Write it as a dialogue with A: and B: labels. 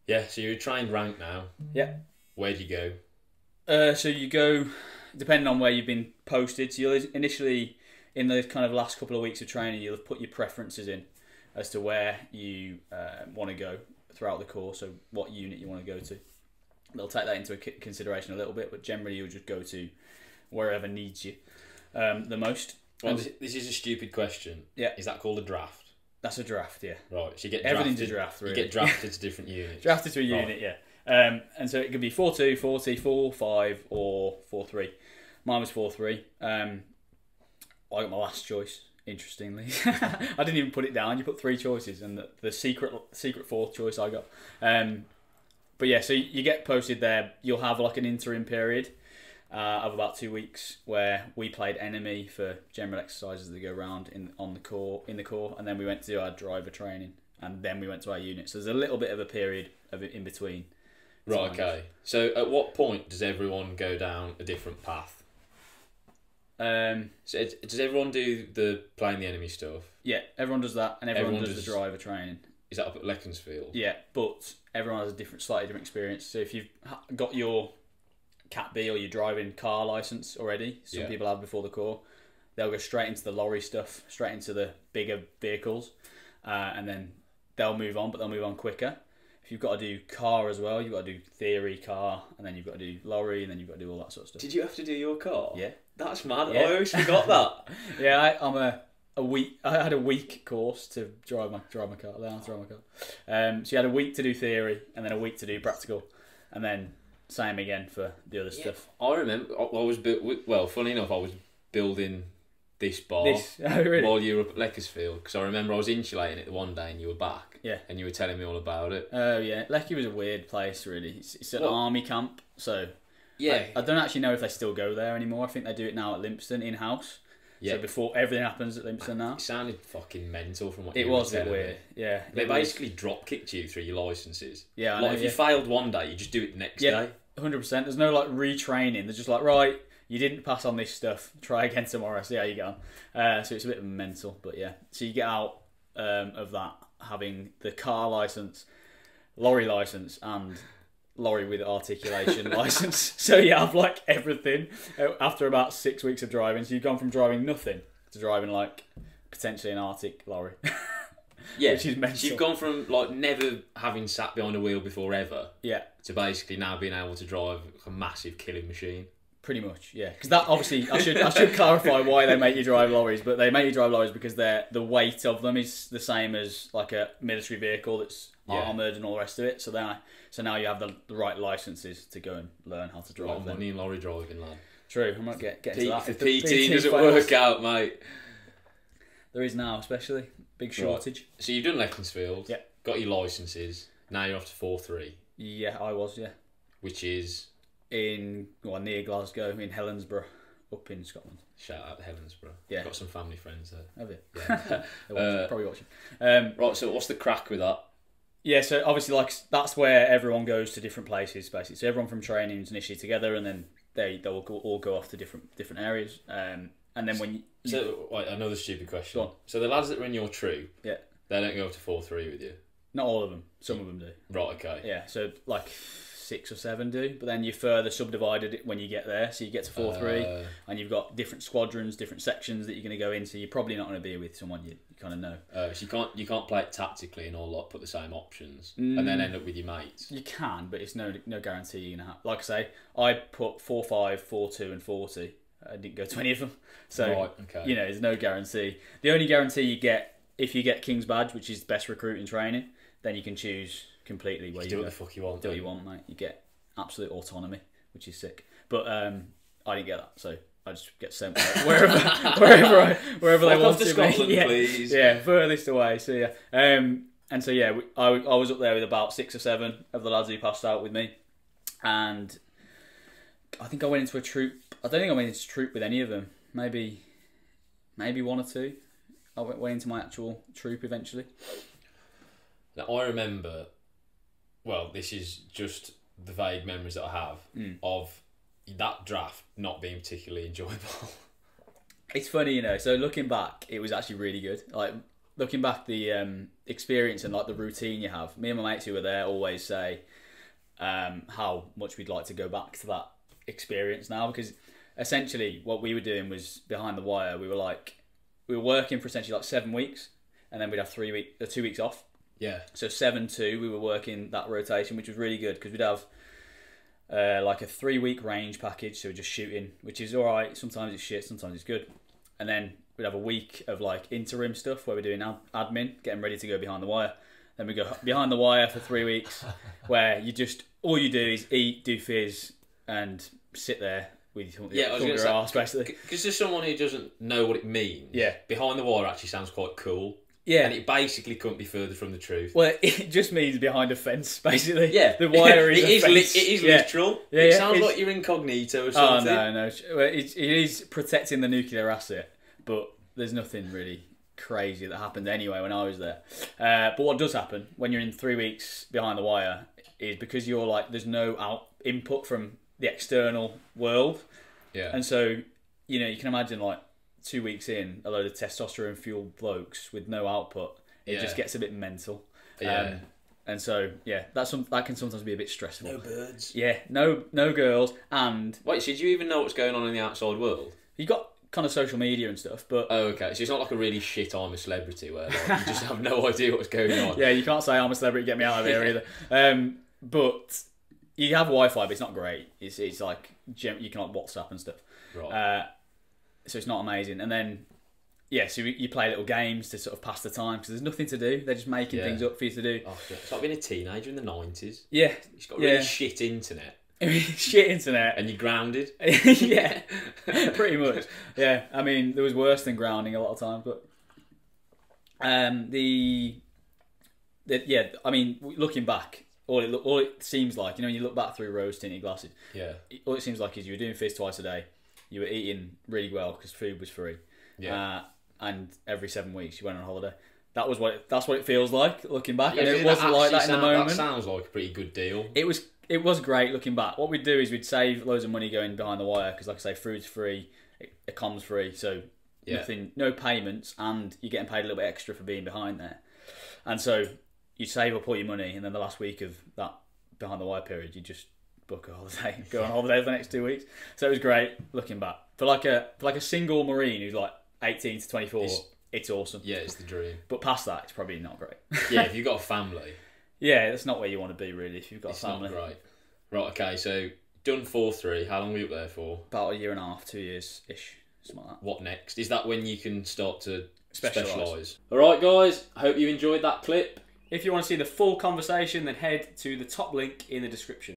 A: Yeah, so you're trained rank now.
B: Yeah.
A: Where'd you go?
B: So you go, depending on where you've been posted. So you'll initially, in the kind of last couple of weeks of training, you'll have put your preferences in as to where you want to go throughout the course. So what unit you want to go to. They'll take that into consideration a little bit, but generally you'll just go to wherever needs you the most.
A: Well, this is a stupid question.
B: Yeah.
A: Is that called a draft?
B: That's a draft, yeah.
A: Right. So you get
B: Everything's
A: drafted,
B: a draft, really.
A: You get drafted to different units.
B: Drafted to a unit, yeah. And so it could be 4-2, 40, 4-5, or 4-3. Mine was 4-3. I got my last choice, interestingly. I didn't even put it down. You put 3 choices, and the secret fourth choice I got. But yeah, so you get posted there. You'll have like an interim period of about 2 weeks where we played enemy for general exercises that go around in the core, and then we went to do our driver training, and then we went to our unit. So there's a little bit of a period of it in between.
A: Right. Okay. So at what point does everyone go down a different path? So does everyone do the playing the enemy stuff?
B: Yeah, everyone does that, and everyone does the driver training.
A: Is that up at Leckensfield?
B: Yeah, but everyone has a slightly different experience. So if you've got your Cat B or your driving car license already, some people have before the core, they'll go straight into the lorry stuff, straight into the bigger vehicles, and then they'll move on, but they'll move on quicker. If you've got to do car as well, you've got to do theory car, and then you've got to do lorry, and then you've got to do all that sort of stuff.
A: Did you have to do your car?
B: Yeah.
A: That's mad.
B: Yeah.
A: I always forgot that.
B: Yeah, I had a week course to drive my car, learn how to drive my car. So you had a week to do theory, and then a week to do practical, and then same again for the other stuff.
A: I remember. I was funny enough, I was building this bar
B: Really?
A: while you were up at Leckensfield, because I remember I was insulating it the one day and you were back.
B: Yeah.
A: And you were telling me all about it.
B: Oh yeah, Lecky was a weird place really. It's an army camp, so
A: yeah.
B: I don't actually know if they still go there anymore. I think they do it now at Lympstone in house. Yeah. So before everything happens at Lympstone now.
A: It sounded fucking mental from what
B: it
A: you were
B: was a
A: telling
B: bit weird.
A: me.
B: Yeah.
A: They basically drop kicked you through your licenses.
B: Yeah.
A: Like if you failed one day, you just do it the next day.
B: 100%. There's no like retraining. They're just like, right, you didn't pass on this stuff. Try again tomorrow. See how you get on. So it's a bit mental, but yeah. So you get out of that having the car license, lorry license, and lorry with articulation license. So you have like everything after about 6 weeks of driving. So you've gone from driving nothing to driving like potentially an Arctic lorry.
A: Yeah,
B: which is mental.
A: So you've gone from like never having sat behind a wheel before ever,
B: yeah,
A: to basically now being able to drive a massive killing machine.
B: Pretty much, yeah. Because that obviously, I should clarify why they make you drive lorries, but they make you drive lorries because the weight of them is the same as like a military vehicle that's armoured and all the rest of it. So now you have the right licenses to go and learn how to drive.
A: A lot of money in lorry driving, lad.
B: True, I might get into that.
A: If the PT doesn't work out, mate.
B: There is now, especially big shortage.
A: Right. So you've done Leckensfield.
B: Yeah.
A: Got your licenses. Now you're off to 4-3.
B: Yeah, I was. Yeah.
A: Which is
B: near Glasgow, in Helensburgh, up in Scotland.
A: Shout out to Helensburgh.
B: Yeah.
A: Got some family friends there.
B: Have you?
A: Yeah.
B: Probably watching.
A: Right. So what's the crack with that?
B: Yeah, so obviously, like that's where everyone goes to different places, basically. So everyone from training is initially together, and then they'll all go off to different areas. And then when
A: wait, another stupid question. So the lads that are in your troop,
B: yeah,
A: they don't go to 4-3 with you.
B: Not all of them. Some of them do.
A: Right. Okay.
B: Yeah. So like 6 or 7 do, but then you further subdivided it when you get there. So you get to 4-3, and you've got different squadrons, different sections that you're going to go into. You're probably not going to be with someone you kind of know.
A: So you can't play it tactically and all like put the same options and then end up with your mates.
B: You can, but it's no guarantee you're going to have. Like I say, I put 4-5, 4-2, and 40. I didn't go to any of them, so
A: right, okay.
B: There's no guarantee. The only guarantee you get if you get King's Badge, which is best recruit in training, then you can choose completely where you
A: do what the fuck you want.
B: Do what you want, mate. You get absolute autonomy, which is sick. But I didn't get that, so I just get sent wherever they want to
A: Scotland,
B: be. Yeah,
A: please.
B: Yeah, furthest away. So yeah, and so yeah, I was up there with about 6 or 7 of the lads who passed out with me, and I think I went into a troop. I don't think I went into a troop with any of them. Maybe 1 or 2. I went into my actual troop eventually.
A: Now I remember. Well, this is just the vague memories that I have of that draft not being particularly enjoyable.
B: It's funny, so looking back, it was actually really good. Like looking back, the experience and like the routine you have. Me and my mates who were there always say how much we'd like to go back to that experience now, because essentially what we were doing was behind the wire. We were working for essentially like 7 weeks, and then we'd have 2 weeks off.
A: Yeah.
B: So 7-2, we were working that rotation, which was really good because we'd have like a 3-week range package. So we're just shooting, which is all right. Sometimes it's shit, sometimes it's good. And then we'd have a week of like interim stuff where we're doing admin, getting ready to go behind the wire. Then we go behind the wire for 3 weeks, where all you do is eat, do fizz, and sit there with your arse, basically.
A: Because there's someone who doesn't know what it means.
B: Yeah.
A: Behind the wire actually sounds quite cool.
B: Yeah.
A: And it basically couldn't be further from the truth.
B: Well, it just means behind a fence, basically.
A: Yeah.
B: The wire is a fence.
A: It is literal.
B: Yeah,
A: it sounds like you're incognito or something.
B: Oh, no. Well, it is protecting the nuclear asset, but there's nothing really crazy that happened anyway when I was there. But what does happen when you're in 3 weeks behind the wire is because you're like, there's no input from the external world. Yeah. And so, you can imagine like 2 weeks in, a load of testosterone fueled blokes with no output, it just gets a bit mental. Yeah. And so, that can sometimes be a bit stressful.
A: No birds.
B: Yeah, no girls. And
A: wait, so do you even know what's going on in the outside world?
B: You got kind of social media and stuff, but
A: okay, so it's not like a really shit I'm a celebrity where like, you just have no idea what's going on.
B: Yeah, you can't say I'm a celebrity, get me out of here either. But you have Wi-Fi, but it's not great. It's like you can like WhatsApp and stuff. Right. So it's not amazing. And then so you play little games to sort of pass the time because there's nothing to do. They're just making things up for you to do.
A: Oh, it's like being a teenager in the 90s.
B: Yeah,
A: it's got really shit internet.
B: Shit internet.
A: And you're grounded.
B: Yeah, pretty much. Yeah, I mean, there was worse than grounding a lot of times, but I mean, looking back, all it seems like, when you look back through rose-tinted glasses, all it seems like is you were doing fizz twice a day, you were eating really well because food was free, and every 7 weeks you went on holiday. That's what it feels like looking back, and it wasn't like that in the moment.
A: That sounds like a pretty good deal.
B: It was great looking back. What we'd do is we'd save loads of money going behind the wire because, like I say, food's free, ecom's free, so nothing, no payments, and you're getting paid a little bit extra for being behind there. And so you save up all your money, and then the last week of that behind the wire period, you just book a holiday, go on holiday for the next 2 weeks. So it was great looking back for like a single Marine who's like 18 to 24. It's awesome.
A: Yeah, it's the dream.
B: But past that, it's probably not great.
A: Yeah, if you've got a family.
B: Yeah, that's not where you want to be, really, if you've got a family.
A: It's not great. Right, okay, so done 4-3. How long were you up there for?
B: About a year and a half, 2 years-ish, something like that.
A: What next? Is that when you can start to
B: specialise?
A: Alright, guys, I hope you enjoyed that clip.
C: If you want to see the full conversation, then head to the top link in the description.